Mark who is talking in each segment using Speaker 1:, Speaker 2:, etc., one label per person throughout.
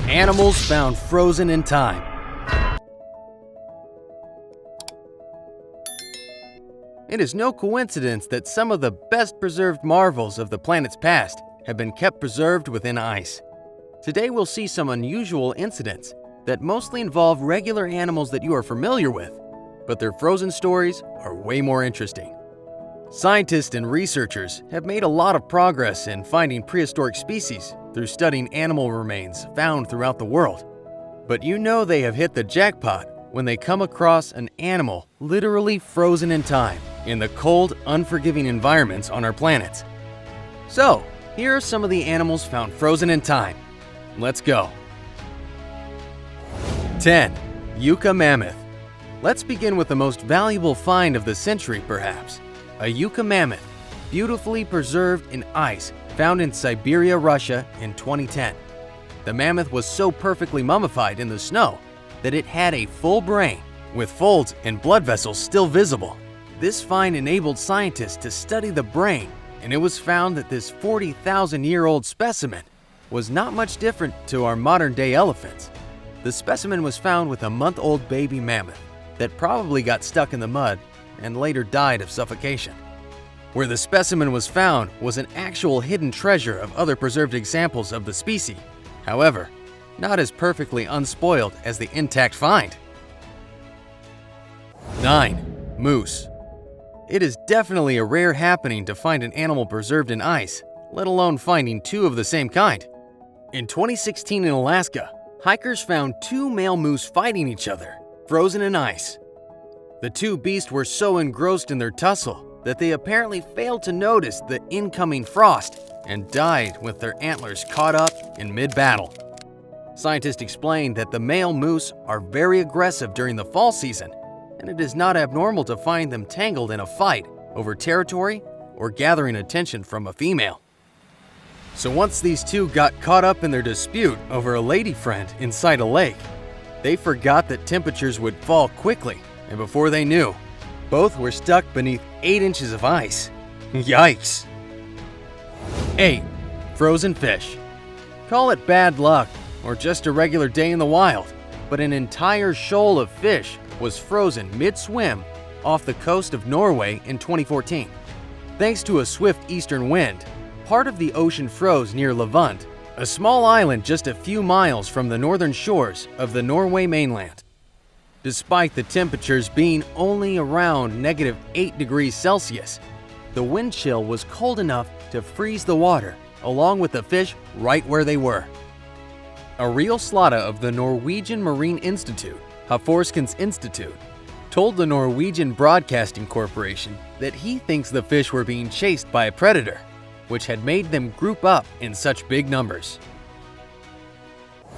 Speaker 1: Animals found frozen in time. It is no coincidence that some of the best preserved marvels of the planet's past have been kept preserved within ice. Today we'll see some unusual incidents that mostly involve regular animals that you are familiar with, but their frozen stories are way more interesting. Scientists and researchers have made a lot of progress in finding prehistoric species through studying animal remains found throughout the world. But you know they have hit the jackpot when they come across an animal literally frozen in time in the cold, unforgiving environments on our planets. So, here are some of the animals found frozen in time. Let's go. 10. Yuca Mammoth. Let's begin with the most valuable find of the century, perhaps. A Yuca Mammoth, beautifully preserved in ice, found in Siberia, Russia in 2010. The mammoth was so perfectly mummified in the snow that it had a full brain, with folds and blood vessels still visible. This find enabled scientists to study the brain, and it was found that this 40,000-year-old specimen was not much different to our modern-day elephants. The specimen was found with a month-old baby mammoth that probably got stuck in the mud and later died of suffocation. Where the specimen was found was an actual hidden treasure of other preserved examples of the species, however, not as perfectly unspoiled as the intact find. 9. Moose. It is definitely a rare happening to find an animal preserved in ice, let alone finding two of the same kind. In 2016 in Alaska, hikers found two male moose fighting each other, frozen in ice. The two beasts were so engrossed in their tussle that they apparently failed to notice the incoming frost and died with their antlers caught up in mid-battle. Scientists explained that the male moose are very aggressive during the fall season, and it is not abnormal to find them tangled in a fight over territory or gathering attention from a female. So once these two got caught up in their dispute over a lady friend inside a lake, they forgot that temperatures would fall quickly, and before they knew, both were stuck beneath 8 inches of ice. Yikes! 8. Frozen fish. Call it bad luck or just a regular day in the wild, but an entire shoal of fish was frozen mid-swim off the coast of Norway in 2014. Thanks to a swift eastern wind, part of the ocean froze near Levant, a small island just a few miles from the northern shores of the Norway mainland. Despite the temperatures being only around -8 degrees Celsius, the wind chill was cold enough to freeze the water, along with the fish right where they were. Ariel Slata of the Norwegian Marine Institute, Havforskens Institute, told the Norwegian Broadcasting Corporation that he thinks the fish were being chased by a predator, which had made them group up in such big numbers.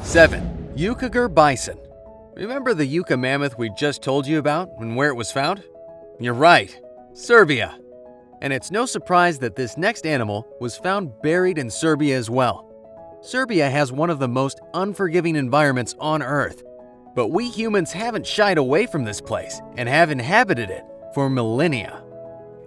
Speaker 1: 7. Yucagur bison. Remember the Yuca Mammoth we just told you about and where it was found? You're right, Serbia. And it's no surprise that this next animal was found buried in Serbia as well. Serbia has one of the most unforgiving environments on Earth, but we humans haven't shied away from this place and have inhabited it for millennia.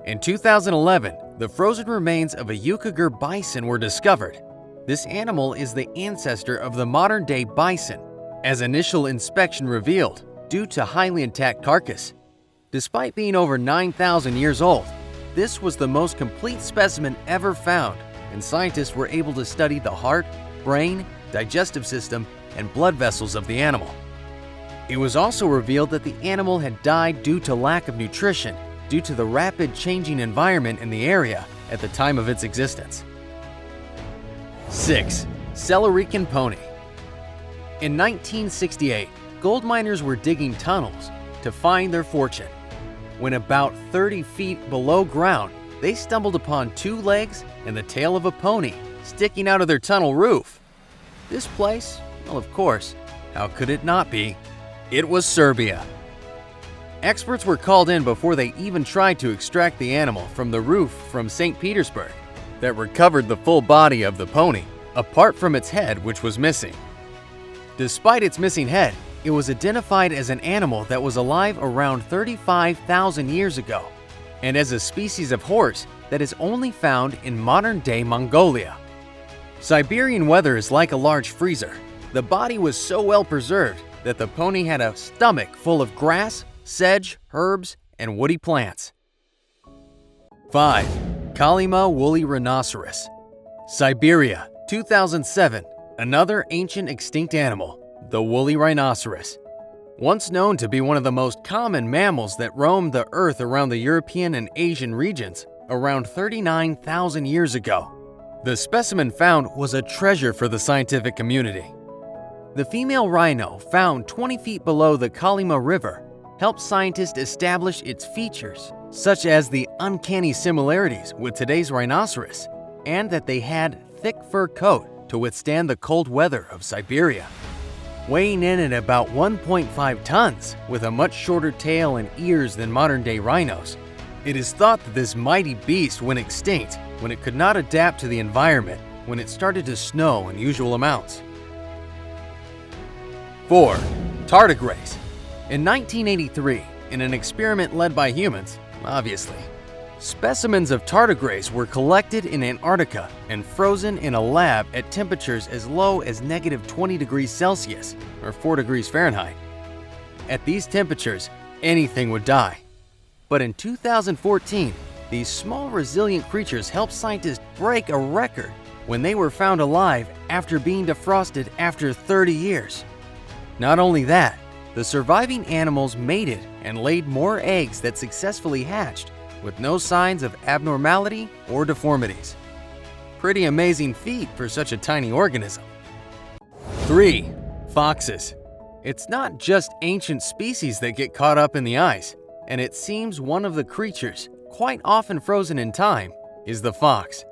Speaker 1: In 2011, the frozen remains of a Yucagur bison were discovered. This animal is the ancestor of the modern-day bison, as initial inspection revealed, due to highly intact carcass. Despite being over 9,000 years old, this was the most complete specimen ever found, and scientists were able to study the heart, brain, digestive system, and blood vessels of the animal. It was also revealed that the animal had died due to lack of nutrition due to the rapid changing environment in the area at the time of its existence. 6. Celerican pony. In 1968, gold miners were digging tunnels to find their fortune. When about 30 feet below ground, they stumbled upon 2 legs and the tail of a pony sticking out of their tunnel roof. This place, well, of course, how could it not be? It was Serbia. Experts were called in before they even tried to extract the animal from the roof from St. Petersburg that recovered the full body of the pony, apart from its head, which was missing. Despite its missing head, it was identified as an animal that was alive around 35,000 years ago, and as a species of horse that is only found in modern-day Mongolia. Siberian weather is like a large freezer. The body was so well preserved that the pony had a stomach full of grass, sedge, herbs, and woody plants. 5. Kolyma woolly rhinoceros. Siberia, 2007. Another ancient extinct animal, the woolly rhinoceros. Once known to be one of the most common mammals that roamed the earth around the European and Asian regions around 39,000 years ago, the specimen found was a treasure for the scientific community. The female rhino, found 20 feet below the Kolyma River, helped scientists establish its features, such as the uncanny similarities with today's rhinoceros, and that they had thick fur coat to withstand the cold weather of Siberia. Weighing in at about 1.5 tons, with a much shorter tail and ears than modern-day rhinos, it is thought that this mighty beast went extinct when it could not adapt to the environment when it started to snow in usual amounts. 4. Tardigrades. In 1983, in an experiment led by humans, obviously, specimens of tardigrades were collected in Antarctica and frozen in a lab at temperatures as low as -20 degrees Celsius, or 4 degrees Fahrenheit. At these temperatures, anything would die. But in 2014, these small resilient creatures helped scientists break a record when they were found alive after being defrosted after 30 years. Not only that, the surviving animals mated and laid more eggs that successfully hatched, with no signs of abnormality or deformities. Pretty amazing feat for such a tiny organism. 3. Foxes. It's not just ancient species that get caught up in the ice, and it seems one of the creatures, quite often frozen in time, is the fox.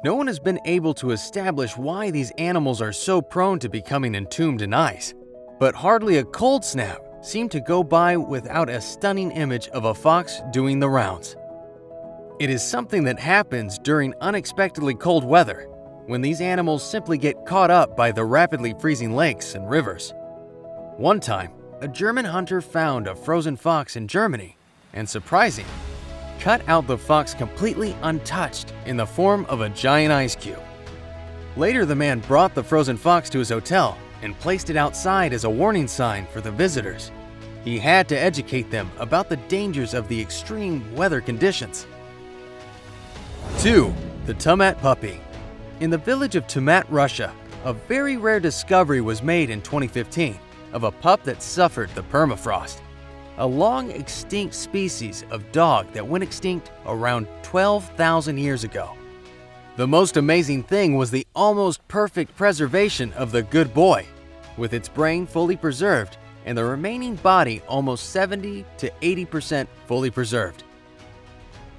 Speaker 1: No one has been able to establish why these animals are so prone to becoming entombed in ice, but hardly a cold snap seemed to go by without a stunning image of a fox doing the rounds. It is something that happens during unexpectedly cold weather, when these animals simply get caught up by the rapidly freezing lakes and rivers. One time, a German hunter found a frozen fox in Germany and, surprising, cut out the fox completely untouched in the form of a giant ice cube. Later, the man brought the frozen fox to his hotel and placed it outside as a warning sign for the visitors. He had to educate them about the dangers of the extreme weather conditions. 2. The Tumat puppy. In the village of Tumat, Russia, a very rare discovery was made in 2015 of a pup that suffered the permafrost, a long-extinct species of dog that went extinct around 12,000 years ago. The most amazing thing was the almost perfect preservation of the good boy, with its brain fully preserved and the remaining body almost 70 to 80% fully preserved.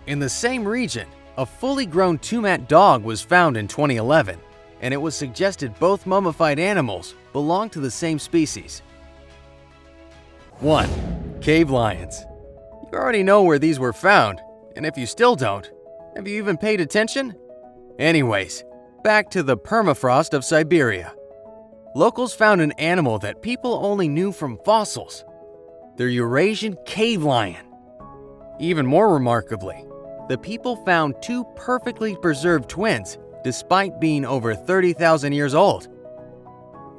Speaker 1: In the same region, a fully grown Tumat dog was found in 2011, and it was suggested both mummified animals belong to the same species. 1. Cave lions. You already know where these were found, and if you still don't, have you even paid attention? Anyways, back to the permafrost of Siberia. Locals found an animal that people only knew from fossils, the Eurasian cave lion. Even more remarkably, the people found two perfectly preserved twins despite being over 30,000 years old.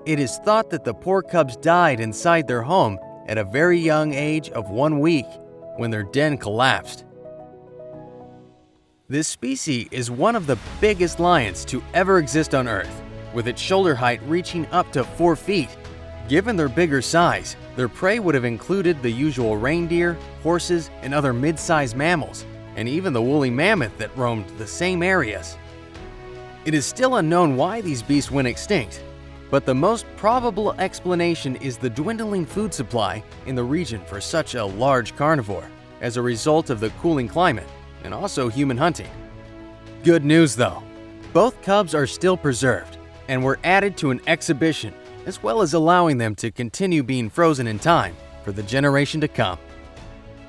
Speaker 1: It is thought that the poor cubs died inside their home at a very young age of 1 week when their den collapsed. This species is one of the biggest lions to ever exist on Earth, with its shoulder height reaching up to 4 feet. Given their bigger size, their prey would have included the usual reindeer, horses, and other mid-sized mammals, and even the woolly mammoth that roamed the same areas. It is still unknown why these beasts went extinct, but the most probable explanation is the dwindling food supply in the region for such a large carnivore as a result of the cooling climate and also human hunting. Good news though, both cubs are still preserved and were added to an exhibition, as well as allowing them to continue being frozen in time for the generation to come.